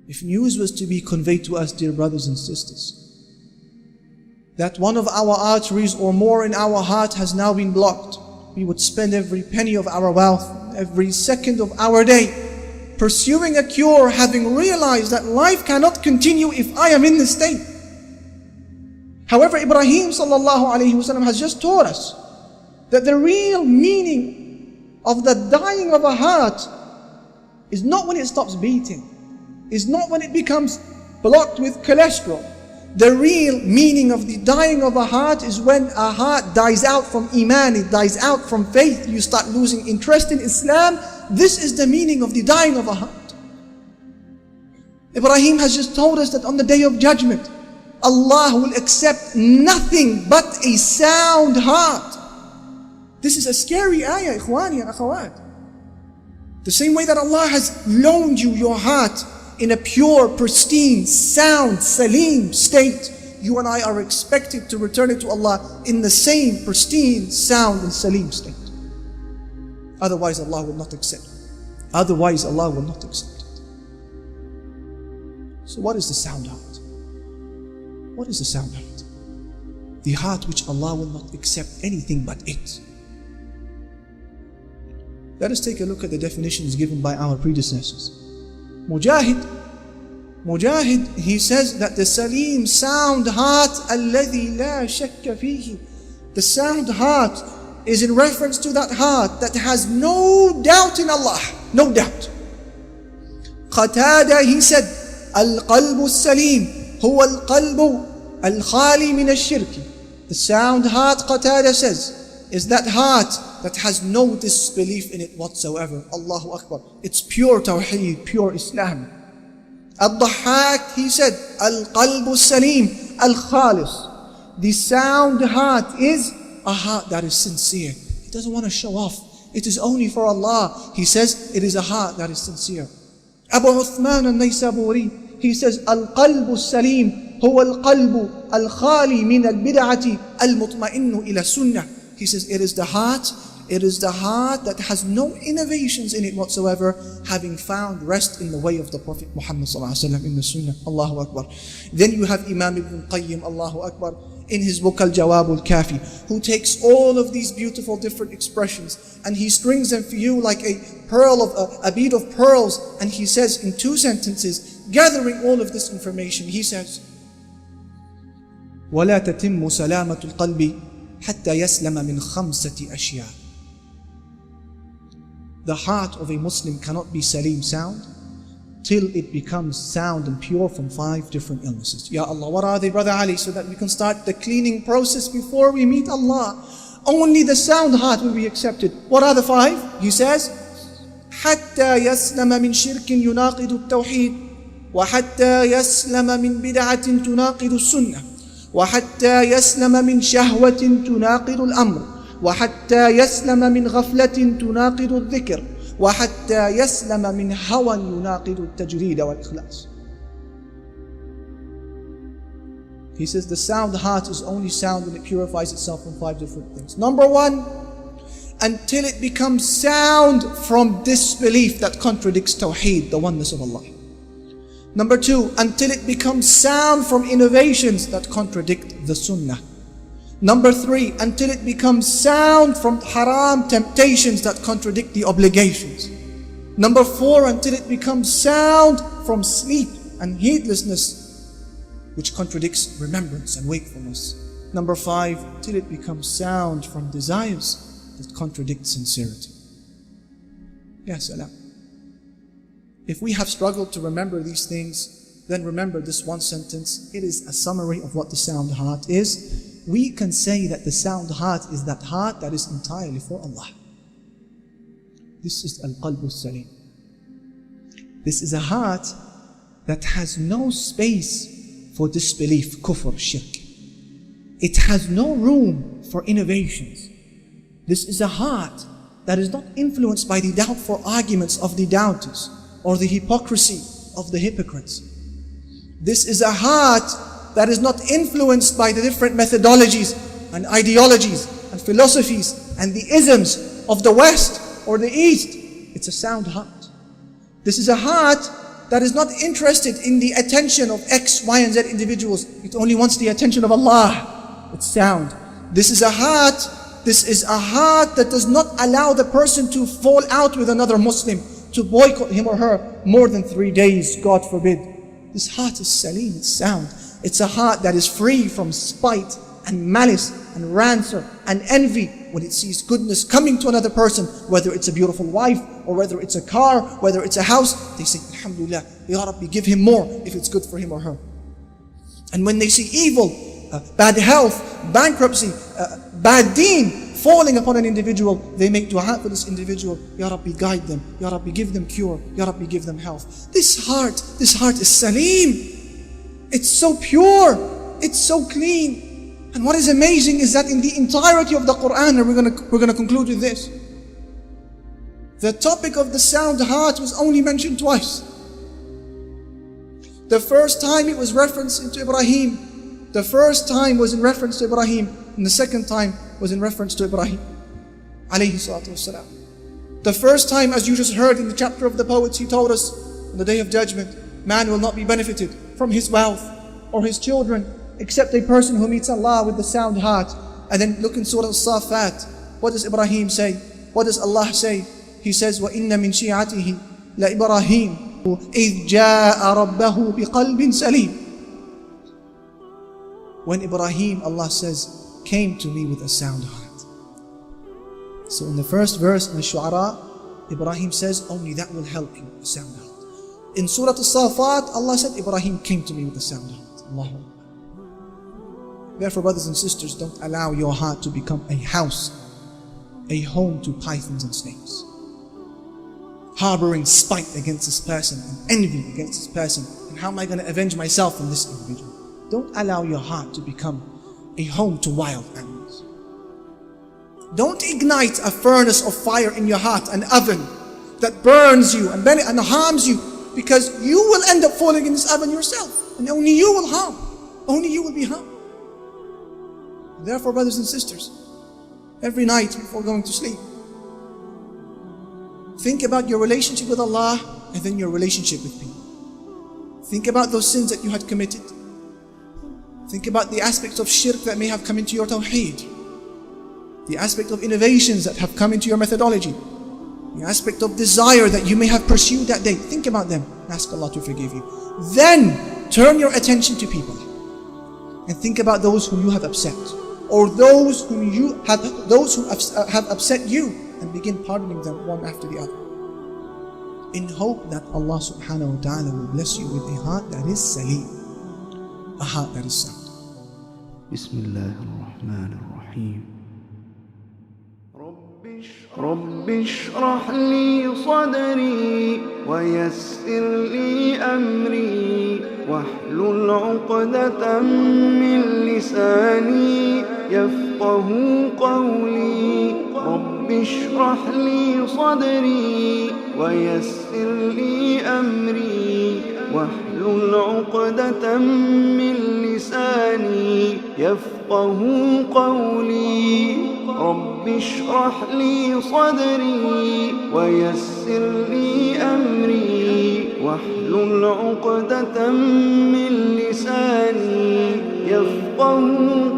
if news was to be conveyed to us, dear brothers and sisters, that one of our arteries or more in our heart has now been blocked, we would spend every penny of our wealth, every second of our day pursuing a cure, having realized that life cannot continue if I am in this state. However, Ibrahim sallallahu alayhi wasallam has just taught us that the real meaning of the dying of a heart is not when it stops beating, is not when it becomes blocked with cholesterol. The real meaning of the dying of a heart is when a heart dies out from Iman, it dies out from faith, you start losing interest in Islam. This is the meaning of the dying of a heart. Ibrahim has just told us that on the Day of Judgment, Allah will accept nothing but a sound heart. This is a scary ayah, ikhwani and akhawat. The same way that Allah has loaned you your heart in a pure, pristine, sound, salim state, you and I are expected to return it to Allah in the same pristine, sound and salim state. Otherwise Allah will not accept it. Otherwise Allah will not accept it. So what is the sound heart? What is the sound heart? The heart which Allah will not accept anything but it. Let us take a look at the definitions given by our predecessors. Mujahid, he says that the salim, sound heart, alladhi la shakka fihi. The sound heart is in reference to that heart that has no doubt in Allah, no doubt. Qatada, he said, al-qalbu salim, huwa al-qalbu al-khali min al-shirki. The sound heart, Qatada says, is that heart that has no disbelief in it whatsoever. Allahu Akbar. It's pure Tawheed, pure Islam. Al-Dhahhak, he said, Al-Qalbu Salim, Al-Khalis. The sound heart is a heart that is sincere. It doesn't want to show off. It is only for Allah. He says it is a heart that is sincere. Abu Uthman al-Naysaburi, he says, Al-Qalbu Salim, huwa al-Qalbu al-Khali min al-Bid'ati al-Mutma'innu ila Sunnah. He says it is the heart that has no innovations in it whatsoever, having found rest in the way of the Prophet Muhammad ﷺ in the Sunnah. Allahu Akbar. Then you have Imam Ibn Qayyim, Allahu Akbar, in his book Al-Jawab Al-Kafi, who takes all of these beautiful different expressions and he strings them for you like a bead of pearls, and he says in 2 sentences, gathering all of this information, he says, وَلَا تَتِمُّ سَلَامَةُ الْقَلْبِ حَتَّى يَسْلَمَ مِنْ خَمْسَةِ أَشْيَاءٍ. The heart of a Muslim cannot be salim, sound, till it becomes sound and pure from 5 different illnesses. Ya Allah, what are they, Brother Ali, so that we can start the cleaning process before we meet Allah? Only the sound heart will be accepted. What are the 5? He says, حَتَّى يَسْلَمَ مِنْ شِرْكٍ يُنَاقِضُ التَّوْحِيدِ وَحَتَّى يَسْلَمَ مِنْ بِدْعَةٍ تُنَاقِضُ السُّنَّةِ وحتى يسلم من شهوة تناقض الأمر وحتى يسلم من غفلة تناقض الذكر وحتى يسلم من هوى يناقض التجريد والإخلاص. He says the sound heart is only sound when it purifies itself from 5 different things. Number 1, until it becomes sound from disbelief that contradicts Tawheed, the oneness of Allah. Number 2, until it becomes sound from innovations that contradict the Sunnah. Number 3, until it becomes sound from haram temptations that contradict the obligations. Number 4, until it becomes sound from sleep and heedlessness, which contradicts remembrance and wakefulness. Number 5, till it becomes sound from desires that contradict sincerity. Ya salam. If we have struggled to remember these things, then remember this one sentence. It is a summary of what the sound heart is. We can say that the sound heart is that heart that is entirely for Allah. This is Al-Qalbu Salim. This is a heart that has no space for disbelief, kufr, shirk. It has no room for innovations. This is a heart that is not influenced by the doubtful arguments of the doubters or the hypocrisy of the hypocrites. This is a heart that is not influenced by the different methodologies and ideologies and philosophies and the isms of the West or the East. It's a sound heart. This is a heart that is not interested in the attention of X, Y, and Z individuals. It only wants the attention of Allah. It's sound. This is a heart that does not allow the person to fall out with another Muslim, to boycott him or her more than 3 days, God forbid. This heart is salim, it's sound. It's a heart that is free from spite and malice and rancor and envy when it sees goodness coming to another person, whether it's a beautiful wife or whether it's a car, whether it's a house. They say, Alhamdulillah, Ya Rabbi, give him more if it's good for him or her. And when they see evil, bad health, bankruptcy, bad deen falling upon an individual, they make dua for this individual. Ya Rabbi, guide them. Ya Rabbi, give them cure. Ya Rabbi, give them health. This heart is salim. It's so pure. It's so clean. And what is amazing is that in the entirety of the Quran, and we're gonna conclude with this, the topic of the sound heart was only mentioned twice. The first time it was referenced into Ibrahim. The first time was in reference to Ibrahim, and the second time was in reference to Ibrahim alayhi salatu wassalam. The first time, as you just heard in the chapter of the poets, he told us, on the day of judgment, man will not be benefited from his wealth or his children except a person who meets Allah with the sound heart. And then look in Surah Al-Safat. What does Ibrahim say? What does Allah say? He says, وَإِنَّ مِن شِيعَتِهِ لَإِبْرَاهِيمَ إِذْ جَاءَ رَبَّهُ بِقَلْبٍ سَلِيمٍ. When Ibrahim, Allah says, came to me with a sound heart. So in the first verse in Ash-Shu'ara, Ibrahim says, only that will help you, a sound heart. In Surah Al-Safat, Allah said, Ibrahim came to me with a sound heart. Allahu Akbar. Therefore, brothers and sisters, don't allow your heart to become a house, a home to pythons and snakes. Harboring spite against this person and envy against this person. And how am I going to avenge myself on this individual? Don't allow your heart to become a home to wild animals. Don't ignite a furnace of fire in your heart, an oven that burns you and harms you, because you will end up falling in this oven yourself. And only you will harm. Only you will be harmed. Therefore, brothers and sisters, every night before going to sleep, think about your relationship with Allah and then your relationship with people. Think about those sins that you had committed. Think about the aspects of shirk that may have come into your tawheed. The aspect of innovations that have come into your methodology. The aspect of desire that you may have pursued that day. Think about them. Ask Allah to forgive you. Then turn your attention to people. And think about those whom you have upset. Or those who have upset you, and begin pardoning them one after the other. In hope that Allah subhanahu wa ta'ala will bless you with a heart that is salim. A heart that is sound. Bismillah ar-Rahman ar-Rahim. رب اشرح لي صدري ويسر لي أمري واحلل عقدة من لساني يفقه قولي رب اشرح لي صدري ويسر لي أمري واحلل عقدة من لساني يفقه قولي رب اشرح لي صدري ويسر لي أمري واحلل عقدة من لساني يفقه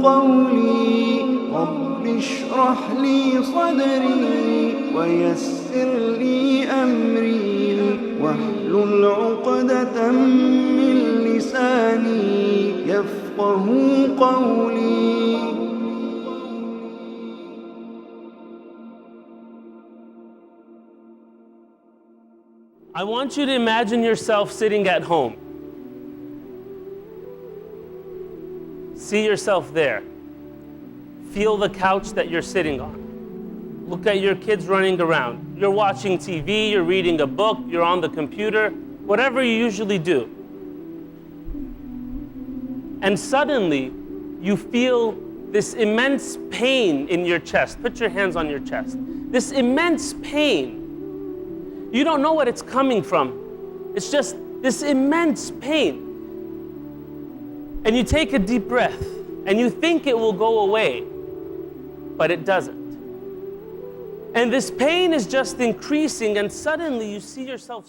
قولي رب اشرح لي صدري ويسر لي أمري واحلل عقدة من لساني يفقه قولي. I want you to imagine yourself sitting at home. See yourself there. Feel the couch that you're sitting on. Look at your kids running around. You're watching TV, you're reading a book, you're on the computer, whatever you usually do. And suddenly, you feel this immense pain in your chest. Put your hands on your chest. This immense pain. You don't know what it's coming from. It's just this immense pain. And you take a deep breath and you think it will go away, but it doesn't. And this pain is just increasing, and suddenly you see yourself